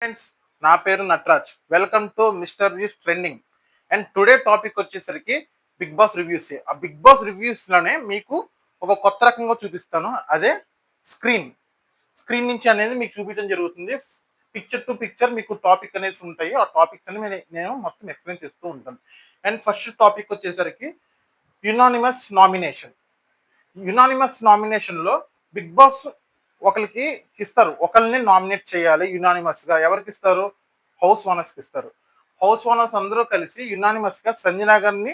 Friends, నా పేరు Nataraj. Welcome to mister views trending. And today topic వచ్చేసరికి బిగ్ బాస్ రివ్యూస్. ఆ బిగ్ బాస్ రివ్యూస్ లోనే మీకు ఒక కొత్త రకంగా చూపిస్తాను. అదే స్క్రీన్ స్క్రీన్ నుంచి అనేది మీకు చూపించడం జరుగుతుంది. పిక్చర్ టు పిక్చర్ మీకు టాపిక్ అనేసి ఉంటాయి. ఆ టాపిక్స్ అని నేను మొత్తం ఎక్స్ప్లెయిన్ చేస్తూ ఉంటాను. అండ్ ఫస్ట్ టాపిక్ వచ్చేసరికి యునానిమస్ నామినేషన్. యునానిమస్ నామినేషన్ లో బిగ్ బాస్ ఒకరికి ఇస్తారు, ఒకరిని నామినేట్ చేయాలి యునానిమస్ గా. ఎవరికి ఇస్తారు? హౌస్ ఓనర్స్ కి ఇస్తారు. హౌస్ ఓనర్స్ అందరూ కలిసి యునానిమస్ గా సంజనా గారిని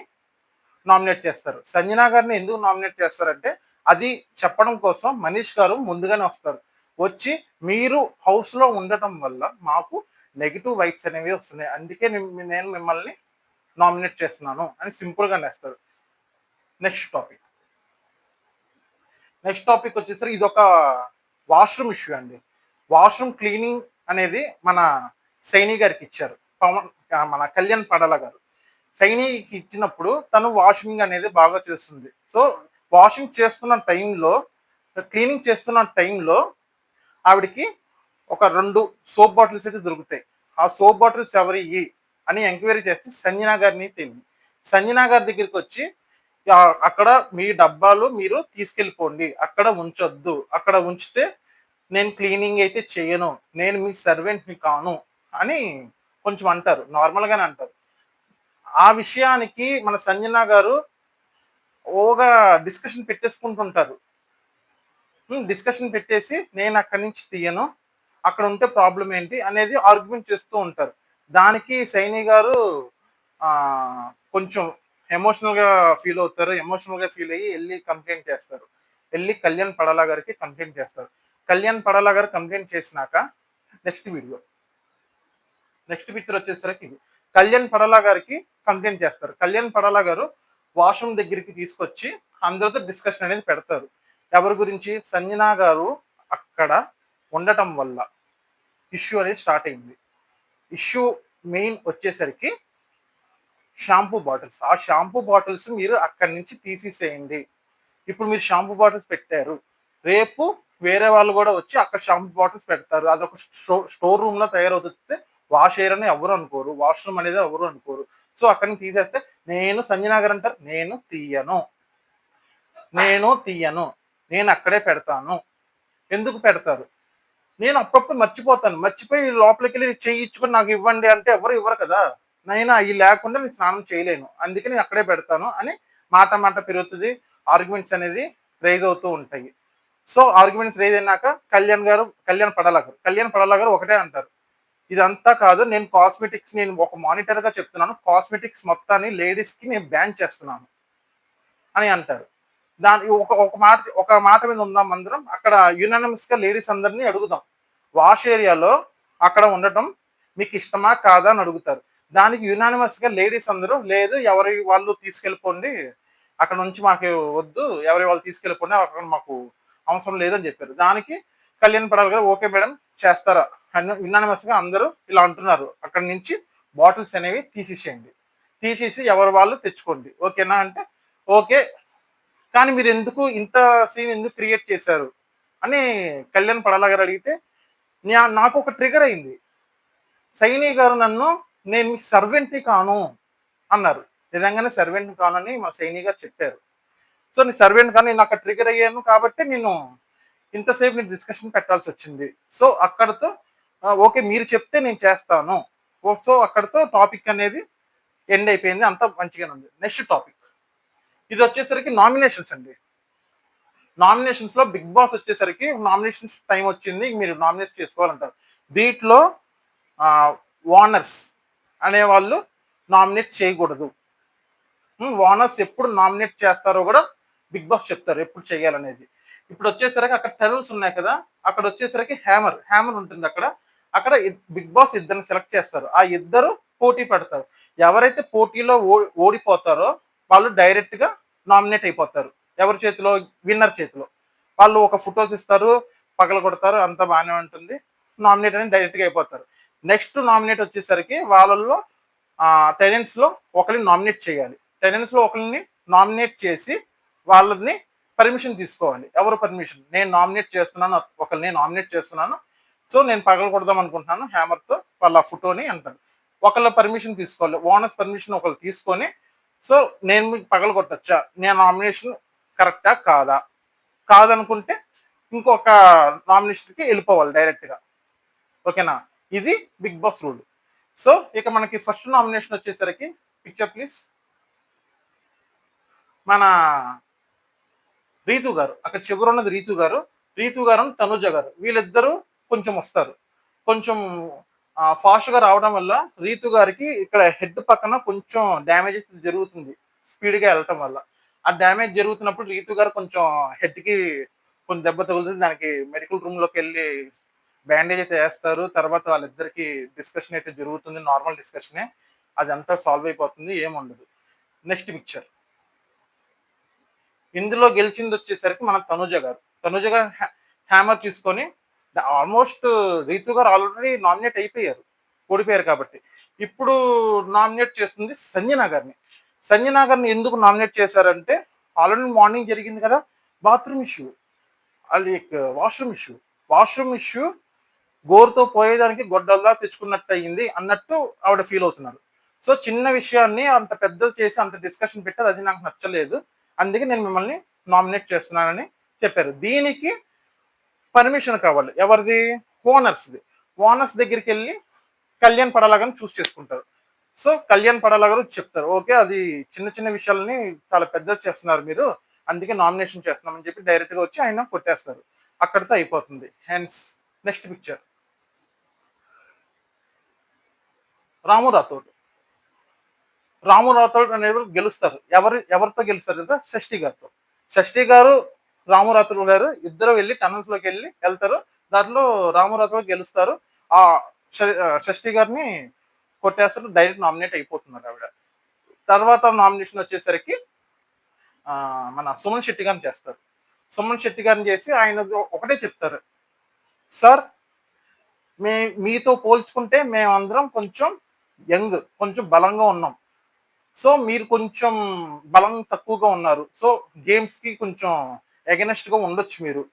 నామినేట్ చేస్తారు. సంజనా గారిని ఎందుకు నామినేట్ చేస్తారంటే అది చెప్పడం కోసం మనీష్ గారు ముందుగానే వస్తారు. వచ్చి మీరు హౌస్ లో ఉండటం వల్ల మాకు నెగిటివ్ వైబ్స్ అనేవి వస్తున్నాయి, అందుకే నేను మిమ్మల్ని నామినేట్ చేస్తున్నాను అని సింపుల్ గా నేస్తారు. నెక్స్ట్ టాపిక్ నెక్స్ట్ టాపిక్ వచ్చేసరికి ఇది ఒక వాష్రూమ్ ఇష్యూ అండి. వాష్రూమ్ క్లీనింగ్ అనేది మన సైని గారికి ఇచ్చారు. మన కళ్యాణ్ పడాల గారు సైనికి ఇచ్చినప్పుడు తను వాషింగ్ అనేది బాగా చేస్తుంది. సో వాషింగ్ చేస్తున్న టైంలో, క్లీనింగ్ చేస్తున్న టైంలో ఆవిడకి ఒక 2 సోప్ బాటిల్స్ అయితే దొరుకుతాయి. ఆ సోప్ బాటిల్స్ ఎవరివి అని ఎంక్వైరీ చేస్తే సంజనా గారిని తెలియదు. సంజనా గారి దగ్గరికి వచ్చి అక్కడ మీ డబ్బాలు మీరు తీసుకెళ్ళిపోండి, అక్కడ ఉంచొద్దు, అక్కడ ఉంచితే నేను క్లీనింగ్ అయితే చేయను, నేను మీ సర్వెంట్ని కాను అని కొంచెం అంటారు, నార్మల్గానే అంటారు. ఆ విషయానికి మన సంజన గారు ఓగా డిస్కషన్ పెట్టేసుకుంటుంటారు. డిస్కషన్ పెట్టేసి నేను అక్కడి నుంచి తీయను, అక్కడ ఉంటే ప్రాబ్లం ఏంటి అనేది ఆర్గ్యుమెంట్ చేస్తూ ఉంటారు. దానికి సైని గారు కొంచెం ఎమోషనల్గా ఫీల్ అవుతారు. ఎమోషనల్గా ఫీల్ అయ్యి వెళ్ళి కంప్లైంట్ చేస్తారు. వెళ్ళి కళ్యాణ్ పడాలా గారికి కంప్లైంట్ చేస్తారు. కళ్యాణ్ పడాలా గారు కంప్లైంట్ చేసినాక నెక్స్ట్ వీడియో నెక్స్ట్ పిక్చర్ వచ్చేసరికి ఇది కళ్యాణ్ పడాలా గారికి కంప్లైంట్ చేస్తారు. కళ్యాణ్ పడాలా గారు వాష్రూమ్ దగ్గరికి తీసుకొచ్చి అందరితో డిస్కషన్ అనేది పెడతారు. ఎవరి గురించి? సంజనా గారు అక్కడ ఉండటం వల్ల ఇష్యూ అనేది స్టార్ట్ అయింది. ఇష్యూ మెయిన్ వచ్చేసరికి షాంపూ బాటిల్స్. ఆ షాంపూ బాటిల్స్ మీరు అక్కడి నుంచి తీసేసేయండి. ఇప్పుడు మీరు షాంపూ బాటిల్స్ పెట్టారు, రేపు వేరే వాళ్ళు కూడా వచ్చి అక్కడ షాంపూ బాటిల్స్ పెడతారు. అదొక స్టోర్ రూమ్ లో తయారవుతుంది. వాష్ ఏరని ఎవరు అనుకోరు, వాష్రూమ్ అనేది ఎవరు అనుకోరు. సో అక్కడి నుంచి తీసేస్తే నేను సంజనా గారు అంటారు, నేను తీయను, నేను అక్కడే పెడతాను. ఎందుకు పెడతారు? నేను అప్పుడప్పుడు మర్చిపోతాను, మర్చిపోయి లోపలికి వెళ్ళి చేయించుకొని నాకు ఇవ్వండి అంటే ఎవరు ఇవ్వరు కదా. నేను అవి లేకుండా నేను స్నానం చేయలేను, అందుకే నేను అక్కడే పెడతాను అని మాట మాట పెరుగుతుంది. ఆర్గ్యుమెంట్స్ అనేది రైజ్ అవుతూ ఉంటాయి. సో ఆర్గ్యుమెంట్స్ రైజ్ అయినాక కళ్యాణ్ పడాల గారు ఒకటే అంటారు, ఇదంతా కాదు, నేను కాస్మెటిక్స్, నేను ఒక మానిటర్ గా చెప్తున్నాను, కాస్మెటిక్స్ మొత్తాన్ని లేడీస్ కి నేను బ్యాన్ చేస్తున్నాను అని అంటారు. దాని ఒక మాట మీద ఉందాం అందరం. అక్కడ యునానిమస్ గా లేడీస్ అందరినీ అడుగుదాం, వాష్ ఏరియాలో అక్కడ ఉండటం మీకు ఇష్టమా కాదా అని అడుగుతారు. దానికి యునానిమస్ గా లేడీస్ అందరూ లేదు, ఎవరి వాళ్ళు తీసుకెళ్ళిపోండి, అక్కడ నుంచి మాకు వద్దు, ఎవరి వాళ్ళు తీసుకెళ్ళిపోండి, అక్కడ మాకు అవసరం లేదని చెప్పారు. దానికి కళ్యాణ్ పడాలి గారు ఓకే మేడం చేస్తారా అని యునానిమస్ గా అందరూ ఇలా అంటున్నారు, అక్కడ నుంచి బాటిల్స్ అనేవి తీసేసి ఎవరి వాళ్ళు తెచ్చుకోండి, ఓకేనా అంటే ఓకే, కానీ మీరు ఎందుకు ఇంత సీన్ ఎందుకు క్రియేట్ చేశారు అని కళ్యాణ్ పడాల గారు అడిగితే నాకు ఒక ట్రిగర్ అయింది. సైని గారు నన్ను నేను మీ సర్వెంట్ని కాను అన్నారు. నిజంగానే సర్వెంట్ని కానని మా సైని గారు చెప్పారు. సో నీ సర్వెంట్ కానీ నేను అక్కడ ట్రిగర్ అయ్యాను కాబట్టి నేను ఇంతసేపు నేను డిస్కషన్ పెట్టాల్సి వచ్చింది. సో అక్కడతో ఓకే మీరు చెప్తే నేను చేస్తాను. సో అక్కడతో టాపిక్ అనేది ఎండ్ అయిపోయింది, అంతా మంచిగానే ఉంది. నెక్స్ట్ టాపిక్ ఇది వచ్చేసరికి నామినేషన్స్ అండి. నామినేషన్స్ లో బిగ్ బాస్ వచ్చేసరికి నామినేషన్స్ టైం వచ్చింది, మీరు నామినేట్ చేసుకోవాలంటారు. దీంట్లో ఓనర్స్ అనేవాళ్ళు నామినేట్ చేయకూడదు. ఓనర్స్ ఎప్పుడు నామినేట్ చేస్తారో కూడా బిగ్ బాస్ చెప్తారు ఎప్పుడు చేయాలనేది. ఇప్పుడు వచ్చేసరికి అక్కడ టెరల్స్ ఉన్నాయి కదా, అక్కడ వచ్చేసరికి హ్యామర్ ఉంటుంది. అక్కడ బిగ్ బాస్ ఇద్దరిని సెలెక్ట్ చేస్తారు. ఆ ఇద్దరు పోటీ పెడతారు. ఎవరైతే పోటీలో ఓడిపోతారో వాళ్ళు డైరెక్ట్ గా నామినేట్ అయిపోతారు. ఎవరి చేతిలో? విన్నర్ చేతిలో. వాళ్ళు ఒక ఫొటోస్ ఇస్తారు, పగల కొడతారు, అంతా బాగానే ఉంటుంది. నామినేట్ అని డైరెక్ట్ గా అయిపోతారు. నెక్స్ట్ నామినేట్ వచ్చేసరికి వాళ్ళల్లో టెనెంట్స్ లో ఒకరిని నామినేట్ చేయాలి. టెనెంట్స్ లో ఒకరిని నామినేట్ చేసి వాళ్ళని పర్మిషన్ తీసుకోవాలి. ఎవరు పర్మిషన్? నేను నామినేట్ చేస్తున్నాను, ఒకరిని నామినేట్ చేస్తున్నాను, సో నేను పగలగొడదాం అనుకుంటున్నాను హ్యామర్తో వాళ్ళ ఫోటోని అంటారు. ఒకళ్ళ పర్మిషన్ తీసుకోవాలి. ఓనర్స్ పర్మిషన్ ఒకళ్ళు తీసుకొని, సో నేను మీకు పగలగొట్టొచ్చా? నేను నామినేషన్ కరెక్టా? కాదా? కాదనుకుంటే ఇంకొక నామినేషన్‌కి ఎళ్ళిపోవాలి డైరెక్ట్‌గా. ఓకేనా? ఇది బిగ్ బాస్ రూల్. సో ఇక మనకి ఫస్ట్ నామినేషన్ వచ్చేసరికి పిక్చర్ ప్లీజ్. మన రీతు గారు. అక్కడ చివరున్నది రీతు గారు. రీతు గారు, తనుజ గారు. వీళ్ళిద్దరూ కొంచెం వస్తారు. కొంచెం ఫాస్ట్‌గా రావడం వల్ల రీతు గారికి ఇక్కడ హెడ్ పక్కన కొంచెం డ్యామేజ్ జరుగుతుంది. స్పీడ్‌గా ఎళ్ళటం వల్ల. ఆ డ్యామేజ్ జరుగుతున్నప్పుడు రీతు గారు కొంచెం హెడ్‌కి కొంచెం దెబ్బ తగులుతుంది. దానికి మెడికల్ రూమ్‌లోకెళ్ళి బ్యాండేజ్ అయితే ఏస్తారు. తర్వాత వాళ్ళిద్దరికీ డిస్కషన్ అయితే జరుగుతుంది. నార్మల్ డిస్కషనే. అదంతా సాల్వ్ అయిపోతుంది. ఏముండదు. Next picture. ఇందులో గెలిచిందొచ్చేసరికి మన తనుజ గారు. తనుజ గారు హ్యామర్ తీసుకొని ఆల్మోస్ట్ రీతు గారు ఆల్రెడీ నామినేట్ అయిపోయారు. ఓడిపోయారు కాబట్టి. ఇప్పుడు నామినేట్ చేస్తుంది సంజన గారిని. సంజన గారిని ఎందుకు నామినేట్ చేశారంటే ఆల్రెడీ మార్నింగ్ జరిగింది కదా! Bathroom issue. Like washroom issue. Washroom issue గోరుతో పోయేదానికి గొడ్డల్లా తెచ్చుకున్నట్టు అయింది అన్నట్టు ఆవిడ ఫీల్ అవుతున్నారు. సో చిన్న విషయాన్ని అంత పెద్దది చేసి అంత డిస్కషన్ పెట్టారు. అది నాకు నచ్చలేదు. అందుకే నేను మిమ్మల్ని నామినేట్ చేస్తున్నానని చెప్పారు. దీనికి పర్మిషన్ కావాలి. ఎవరిది? ఓనర్స్‌ది. ఓనర్స్ దగ్గరికెళ్ళి కళ్యాణ్ పడాలా గారిని చూస్ చేసుకుంటారు. సో కళ్యాణ్ పడాలా గారు చెప్తారు. ఓకే. అది చిన్న చిన్న విషయాలని చాలా పెద్దది చేస్తున్నారు మీరు. అందుకే నామినేషన్ చేస్తున్నామని చెప్పి డైరెక్ట్‌గా వచ్చి ఆయన కొట్టేస్తారు. అక్కడితో అయిపోతుంది. Hence next picture. Ramu Rathod. Ramu Rathod అనేవారు గెలుస్తారు. ఎవరితో గెలుస్తారు తెలుసా? షష్ఠి గారితో. షష్ఠి గారు, రాము రాథోడ్ గారు ఇద్దరు వెళ్ళి టనల్స్‌లోకి వెళ్తారు. దాంట్లో రాము రాథోడ్ గెలుస్తారు. ఆ షష్ఠి గారిని కొట్టేస్తారు. డైరెక్ట్ నామినేట్ అయిపోతున్నారు ఆవిడ. తర్వాత నామినేషన్ వచ్చేసరికి మన సుమన్ శెట్టి గారిని చేస్తారు. సుమన్ శెట్టి గారిని చేసి ఆయన ఒకటే చెప్తారు. సార్ మీతో పోల్చుకుంటే మేమందరం కొంచెం యంగ్, కొంచెం బలంగా ఉన్నాం. సో మీరు కొంచెం బలం తక్కువగా ఉన్నారు. సో గేమ్స్‌కి కొంచెం ఎగనెస్ట్‌గా ఉండొచ్చు మీరు.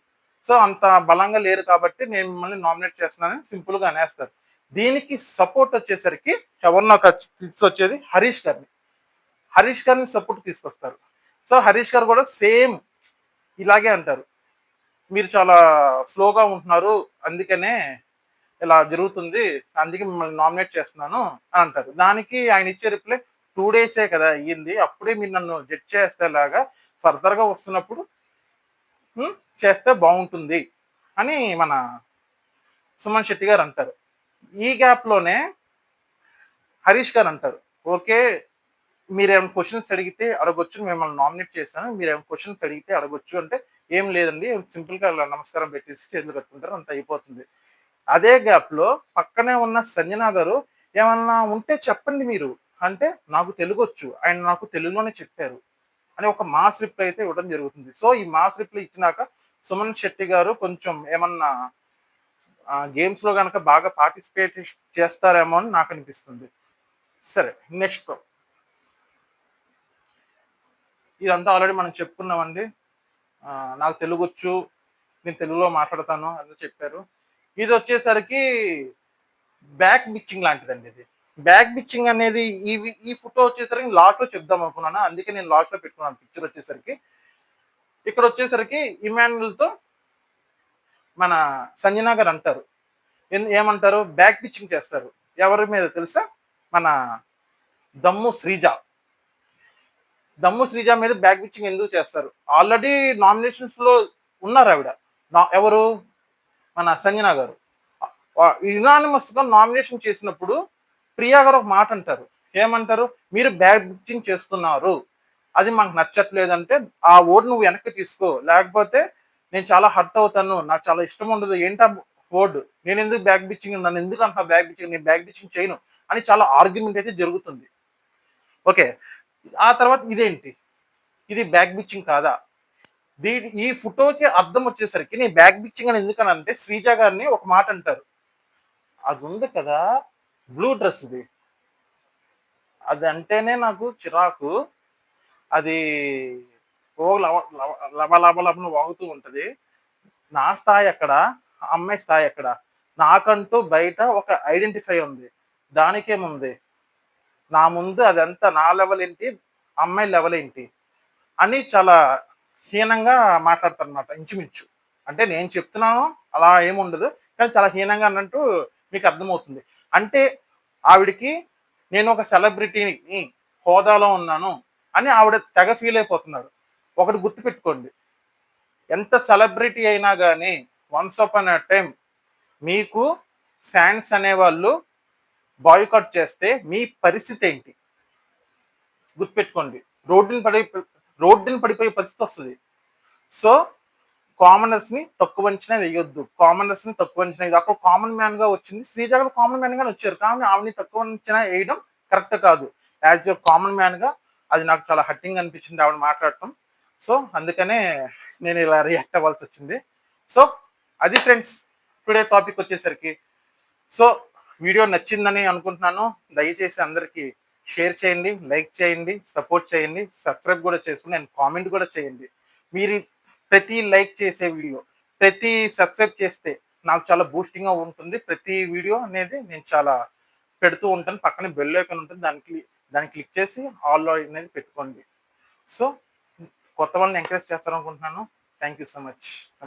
సో అంత బలంగా లేరు కాబట్టి నేను మిమ్మల్ని నామినేట్ చేస్తున్నానని సింపుల్‌గా అనేస్తారు. దీనికి సపోర్ట్ వచ్చేసరికి ఎవరు నాకు తీసుకొచ్చేది హరీష్ గారిని. హరీష్ గారిని సపోర్ట్ తీసుకొస్తారు. సో హరీష్ గారు కూడా సేమ్ ఇలాగే అంటారు. మీరు చాలా స్లోగా ఉంటున్నారు. అందుకనే ఇలా జరుగుతుంది. అందుకే మిమ్మల్ని నామినేట్ చేస్తున్నాను అని అంటారు. దానికి ఆయన ఇచ్చే రిప్లై 2 డేసే కదా అయ్యింది. అప్పుడే మీరు నన్ను జడ్జ్ చేసేలాగా ఫర్దర్‌గా వస్తున్నప్పుడు చేస్తే బావుంటుంది అని మన సుమన్ శెట్టి గారు అంటారు. ఈ గ్యాప్‌లోనే హరీష్ గారు అంటారు. ఓకే. మీరేమైనా క్వెషన్స్ అడిగితే అడగొచ్చు. మిమ్మల్ని నామినేట్ చేశాను. మీరేమైనా క్వెషన్స్ అడిగితే అడగొచ్చు అంటే, ఏం లేదండి. సింపుల్‌గా అలా నమస్కారం పెట్టేసి చేతులు కట్టుకుంటారు. అంతా అయిపోతుంది. అదే గ్యాప్‌లో పక్కనే ఉన్న సంజన గారు ఏమన్నా ఉంటే చెప్పండి మీరు. అంటే నాకు తెలుగొచ్చు. ఆయన నాకు తెలుగులోనే చెప్పారు. అని ఒక మాస్ రిప్లై అయితే ఇవ్వడం జరుగుతుంది. సో ఈ మాస్ రిప్లై ఇచ్చినాక సుమన్ శెట్టి గారు కొంచెం ఏమన్నా గేమ్స్‌లో గనక బాగా పార్టిసిపేట్ చేస్తారేమో అని నాకు అనిపిస్తుంది. సరే నెక్స్ట్. ఇదంతా ఆల్రెడీ మనం చెప్పుకున్నామండి. నాకు తెలుగొచ్చు. నేను తెలుగులో మాట్లాడతాను అని చెప్పారు. ఇదొచ్చేసరికి బ్యాక్ బిచ్చింగ్ లాంటిదండి ఇది. బ్యాక్ బిచ్చింగ్ అనేది ఈ ఫోటో వచ్చేసరికి లాస్ట్‌లో చెప్దాం అనుకున్నాను. అందుకే నేను లాస్ట్‌లో పెట్టుకున్నాను పిక్చర్ వచ్చేసరికి. ఇక్కడొచ్చేసరికి ఇమాన్యుయల్‌తో మన సంజన గారు అంటారు. ఏమంటారు? బ్యాక్ పిచ్చింగ్ చేస్తారు. ఎవరి మీద తెలుసా? మన దమ్ము శ్రీజ. దమ్ము శ్రీజ మీద బ్యాక్ పిచ్చింగ్ ఎందుకు చేస్తారు? ఆల్రెడీ నామినేషన్స్‌లో ఉన్నారావిడ. ఎవరు? మన సంజన గారు. యునానిమస్‌గా నామినేషన్ చేసినప్పుడు ప్రియా గారు ఒక మాట అంటారు. ఏమంటారు? మీరు బ్యాక్ పిచ్చింగ్ చేస్తున్నారు. అది మాకు నచ్చట్లేదంటే ఆ ఓట్ నువ్వు వెనక్కి తీసుకో. లేకపోతే నేను చాలా హర్ట్ అవుతాను. నాకు చాలా ఇష్టం ఉండదు. ఏంటా ఓడ్? నేనెందుకు బ్యాక్ బిచ్చింగ్ నన్నెందుకు అంటున్నావు బ్యాక్ బిచ్చింగ్? నేను బ్యాక్ బిచ్చింగ్ చేయను అని చాలా ఆర్గ్యుమెంట్ అయితే జరుగుతుంది. ఓకే. ఆ తర్వాత ఇదేంటి? ఇది బ్యాక్ బిచ్చింగ్ కాదా? ఈ ఫోటోకి అర్థం వచ్చేసరికి నేను బ్యాక్ బిచ్చింగ్ అని ఎందుకనంటే శ్రీజ గారిని ఒక మాట అంటారు. అది ఉంది కదా! బ్లూ డ్రెస్‌ది. అది అంటేనే నాకు చిరాకు. అది ఓ లవ లవ లబ లబ లబన వాగుతూ ఉంటది. నా స్థాయి ఎక్కడ? ఆ అమ్మాయి స్థాయి ఎక్కడ? నాకంటూ బయట ఒక ఐడెంటిఫై ఉంది. దానికేముంది? నా ముందు అదంతా నా లెవెల్ ఏంటి? అమ్మాయి లెవెల్ ఏంటి? అని చాలా హీనంగా మాట్లాడతారనమాట ఇంచుమించు. అంటే నేను చెప్తున్నాను అలా ఏముండదు. కానీ చాలా హీనంగా అన్నట్టు మీకు అర్థమవుతుంది. అంటే ఆవిడకి నేను ఒక సెలబ్రిటీని, హోదాలో ఉన్నాను అని ఆవిడ తెగ ఫీల్ అయిపోతున్నారు. ఒకటి గుర్తుపెట్టుకోండి. ఎంత సెలబ్రిటీ అయినా గాని వన్స్ అపాన్ ఎ టైమ్ మీకు ఫ్యాన్స్ అనేవాళ్ళు బాయ్‌కాట్ చేస్తే మీ పరిస్థితేంటి? గుర్తుపెట్టుకోండి. రోడ్డున పడి రోడ్డున పడిపోయే పరిస్థితొస్తది. సో, కామనర్స్‌ని తక్కువ అంచనా వేయొద్దు. కామనర్స్‌ని తక్కువ అంచనా అప్పుడు కామన్ మ్యాన్‌గా వచ్చింది. శ్రీజ కూడా కామన్ మ్యాన్‌గానే వచ్చారు. కానీ ఆవిడని తక్కువ అంచనా ఏయడం కరెక్ట్ కాదు. యాజ్ ఎ కామన్ మ్యాన్‌గా అది నాకు చాలా హర్టింగ్ అనిపించింది ఆవిడ మాట్లాడటం. సో, అందుకనే నేను ఇలా రియాక్ట్ అవ్వాల్సొచ్చింది. సో, అది ఫ్రెండ్స్ టుడే టాపిక్ వచ్చేసరికి. సో, వీడియో నచ్చిందని అనుకుంటున్నాను. దయచేసి అందరికి షేర్ చేయండి, లైక్ చేయండి, సపోర్ట్ చేయండి, సబ్స్క్రైబ్ కూడా చేసుకొని అండ్ కామెంట్ కూడా చేయండి. మీరు ప్రతి లైక్ చేసే వీడియో, ప్రతి సబ్స్క్రైబ్ చేస్తే నాకు చాలా బూస్టింగ్‌గా ఉంటుంది. ప్రతి వీడియో అనేది నేను చాలా పెడుతూ ఉంటాను. పక్కన బెల్ ఐకాన్ ఉంటుంది. దాన్ని క్లిక్ చేసి ఆల్‌లో అనేది పెట్టుకోండి. సో, కొత్త వాళ్ళని ఎంకరేజ్ చేస్తారనుకుంటున్నాను. Thank you so much.